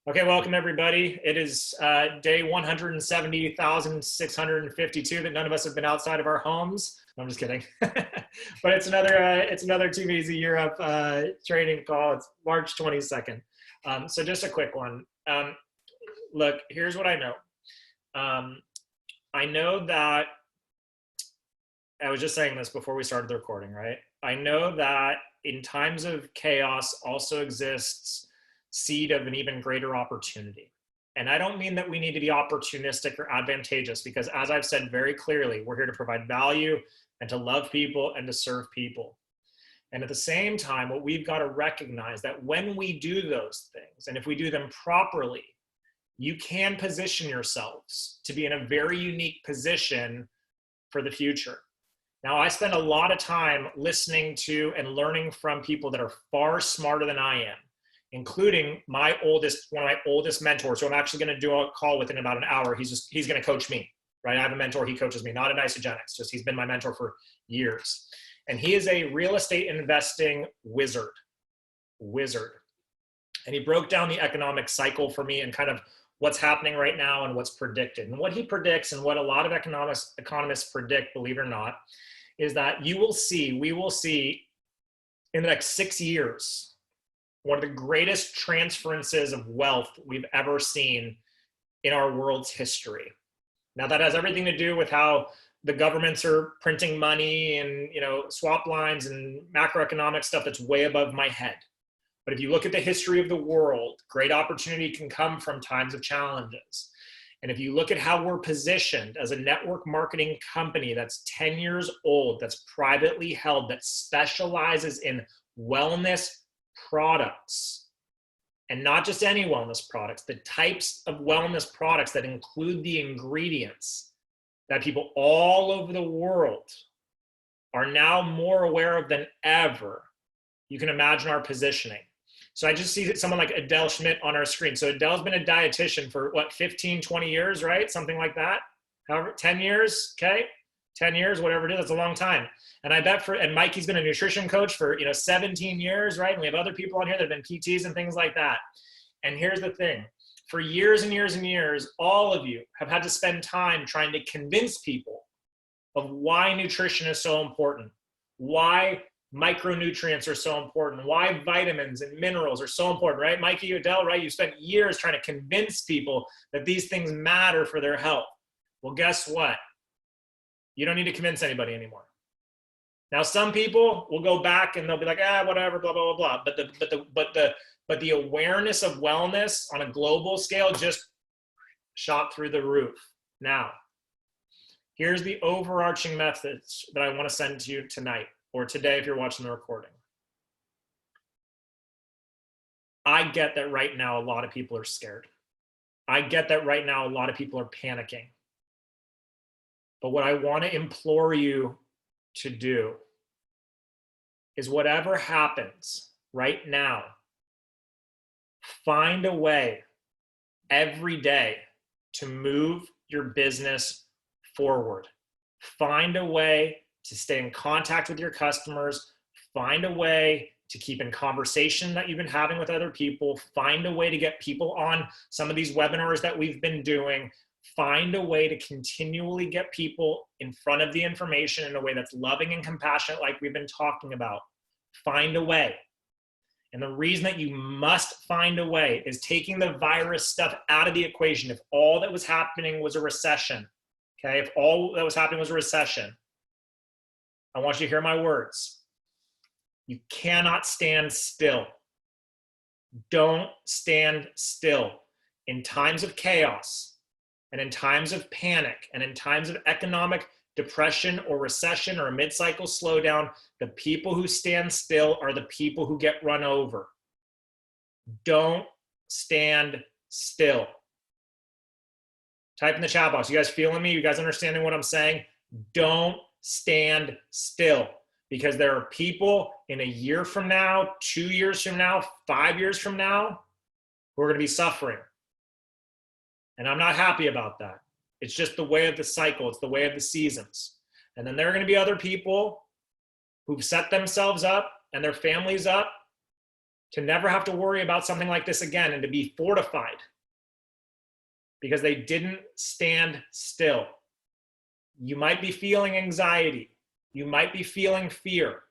Okay, welcome everybody. It is day 170,652 that none of us have been outside of our homes. No, I'm just kidding. But it's another 2 V's a year up training call. It's March 22nd. So just a quick one. Look, here's what I know. I know that I was just saying this before we started the recording, right? I know that in times of chaos also exists seed of an even greater opportunity. And I don't mean that we need to be opportunistic or advantageous, because as I've said very clearly, we're here to provide value and to love people and to serve people. And at the same time, what we've got to recognize that when we do those things, and if we do them properly, you can position yourselves to be in a very unique position for the future. Now, I spend a lot of time listening to and learning from people that are far smarter than I am, including one of my oldest mentors, who I'm actually going to do a call with in about an hour. He's going to coach me, right? I have a mentor, he coaches me, not in isogenics, just he's been my mentor for years. And he is a real estate investing wizard. And he broke down the economic cycle for me and kind of what's happening right now and what's predicted. And what he predicts, and what a lot of economists predict, believe it or not, is that we will see in the next 6 years, one of the greatest transferences of wealth we've ever seen in our world's history. Now, that has everything to do with how the governments are printing money and, swap lines and macroeconomic stuff that's way above my head. But if you look at the history of the world, great opportunity can come from times of challenges. And if you look at how we're positioned as a network marketing company that's 10 years old, that's privately held, that specializes in wellness products, and not just any wellness products, the types of wellness products that include the ingredients that people all over the world are now more aware of than ever, you can imagine our positioning. So I just see someone like Adele Schmidt on our screen. So Adele's been a dietitian for 15, 20 years, right? Something like that. However, 10 years, okay? 10 years, whatever it is, that's a long time. And I bet and Mikey's been a nutrition coach for 17 years, right? And we have other people on here that have been PTs and things like that. And here's the thing. For years and years and years, all of you have had to spend time trying to convince people of why nutrition is so important, why micronutrients are so important, why vitamins and minerals are so important, right? Mikey, Adele, right? You spent years trying to convince people that these things matter for their health. Well, guess what? You don't need to convince anybody anymore. Now, some people will go back and they'll be like, whatever, blah, blah, blah, blah. But the awareness of wellness on a global scale just shot through the roof. Now, here's the overarching message that I want to send to you tonight, or today if you're watching the recording. I get that right now a lot of people are scared. I get that right now a lot of people are panicking. But what I want to implore you to do is, whatever happens right now, find a way every day to move your business forward. Find a way to stay in contact with your customers. Find a way to keep in conversation that you've been having with other people. Find a way to get people on some of these webinars that we've been doing. Find a way to continually get people in front of the information in a way that's loving and compassionate, like we've been talking about. Find a way. And the reason that you must find a way is taking the virus stuff out of the equation. If all that was happening was a recession, okay? If all that was happening was a recession, I want you to hear my words. You cannot stand still. Don't stand still. In times of chaos, and in times of panic, and in times of economic depression or recession or a mid-cycle slowdown, the people who stand still are the people who get run over. Don't stand still. Type in the chat box. You guys feeling me? You guys understanding what I'm saying? Don't stand still, because there are people in a year from now, 2 years from now, 5 years from now, who are going to be suffering. And I'm not happy about that. It's just the way of the cycle. It's the way of the seasons. And then there are going to be other people who've set themselves up and their families up to never have to worry about something like this again and to be fortified because they didn't stand still. You might be feeling anxiety. You might be feeling fear.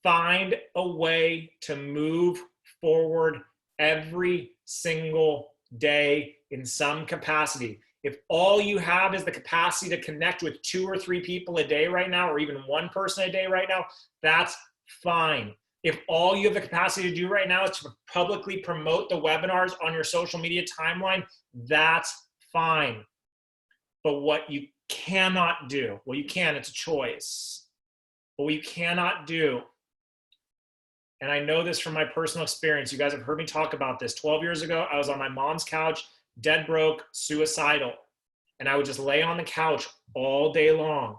Find a way to move forward every single day in some capacity. If all you have is the capacity to connect with 2 or 3 people a day right now, or even 1 person a day right now, that's fine. If all you have the capacity to do right now is to publicly promote the webinars on your social media timeline, that's fine. But what you cannot do, well, you can, it's a choice. But what you cannot do, and I know this from my personal experience, you guys have heard me talk about this. 12 years ago, I was on my mom's couch, dead broke, suicidal. And I would just lay on the couch all day long.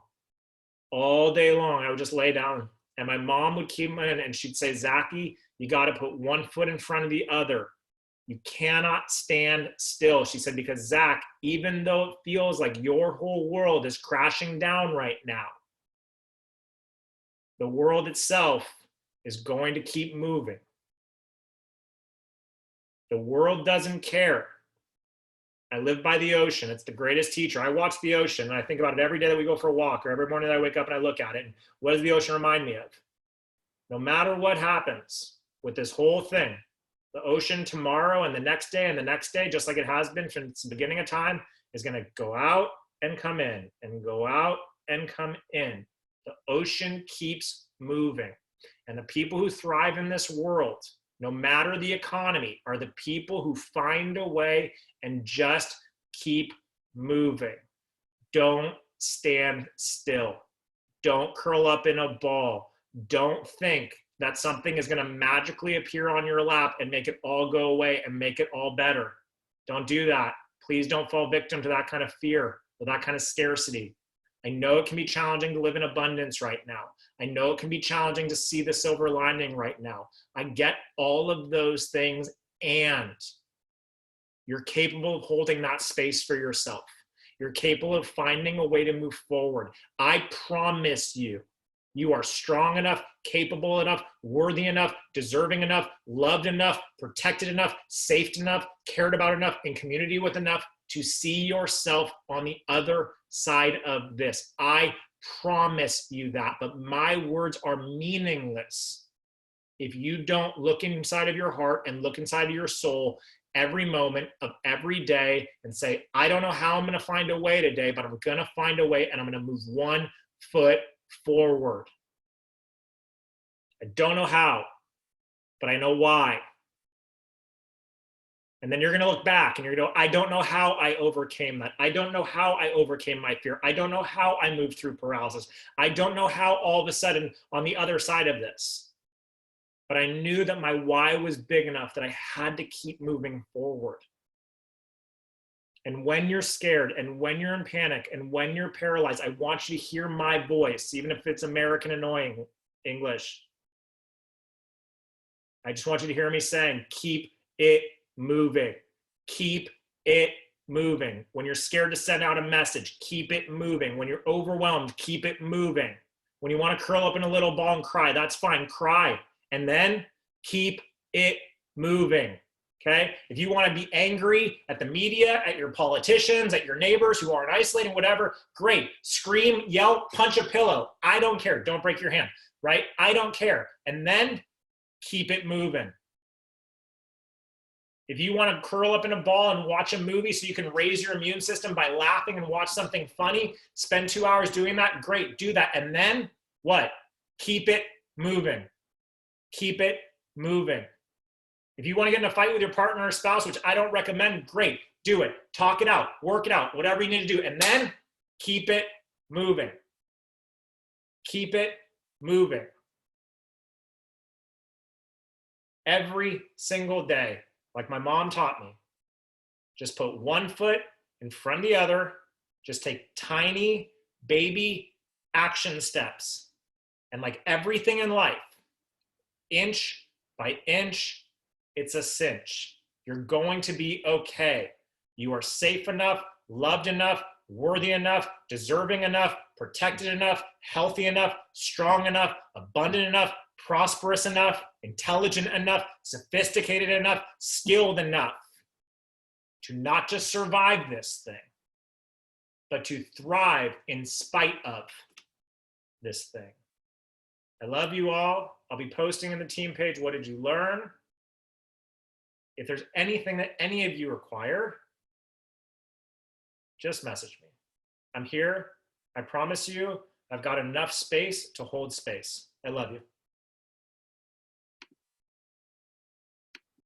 All day long, I would just lay down. And my mom would keep me in and she'd say, Zachy, you got to put one foot in front of the other. You cannot stand still. She said, because Zach, even though it feels like your whole world is crashing down right now, the world itself is going to keep moving. The world doesn't care. I live by the ocean. It's the greatest teacher. I watch the ocean and I think about it every day that we go for a walk or every morning that I wake up and I look at it. And what does the ocean remind me of? No matter what happens with this whole thing, the ocean tomorrow and the next day, just like it has been since the beginning of time, is going to go out and come in and go out and come in. The ocean keeps moving. And the people who thrive in this world, no matter the economy, are the people who find a way and just keep moving. Don't stand still. Don't curl up in a ball. Don't think that something is going to magically appear on your lap and make it all go away and make it all better. Don't do that. Please don't fall victim to that kind of fear or that kind of scarcity. I know it can be challenging to live in abundance right now. I know it can be challenging to see the silver lining right now. I get all of those things, and you're capable of holding that space for yourself. You're capable of finding a way to move forward. I promise you, you are strong enough, capable enough, worthy enough, deserving enough, loved enough, protected enough, safe enough, cared about enough, in community with enough to see yourself on the other side of this. I promise you that, but my words are meaningless if you don't look inside of your heart and look inside of your soul every moment of every day and say, I don't know how I'm going to find a way today, but I'm going to find a way and I'm going to move 1 foot forward. I don't know how, but I know why. And then you're going to look back and you're going to go, I don't know how I overcame that. I don't know how I overcame my fear. I don't know how I moved through paralysis. I don't know how all of a sudden on the other side of this. But I knew that my why was big enough that I had to keep moving forward. And when you're scared and when you're in panic and when you're paralyzed, I want you to hear my voice, even if it's American annoying English. I just want you to hear me saying, keep it moving. Keep it moving. When you're scared to send out a message, keep it moving. When you're overwhelmed, keep it moving. When you want to curl up in a little ball and cry, that's fine. Cry. And then keep it moving. Okay? If you want to be angry at the media, at your politicians, at your neighbors who are isolating, whatever, great. Scream, yell, punch a pillow. I don't care. Don't break your hand, right? I don't care. And then keep it moving. If you want to curl up in a ball and watch a movie so you can raise your immune system by laughing and watch something funny, spend 2 hours doing that, great, do that. And then what? Keep it moving. Keep it moving. If you want to get in a fight with your partner or spouse, which I don't recommend, great, do it. Talk it out, work it out, whatever you need to do. And then keep it moving. Keep it moving. Every single day. Like my mom taught me, just put 1 foot in front of the other, just take tiny baby action steps. And like everything in life, inch by inch, it's a cinch. You're going to be okay. You are safe enough, loved enough, worthy enough, deserving enough, protected enough, healthy enough, strong enough, abundant enough, prosperous enough, intelligent enough, sophisticated enough, skilled enough to not just survive this thing, but to thrive in spite of this thing. I love you all. I'll be posting in the team page, what did you learn? If there's anything that any of you require, just message me. I'm here. I promise you, I've got enough space to hold space. I love you.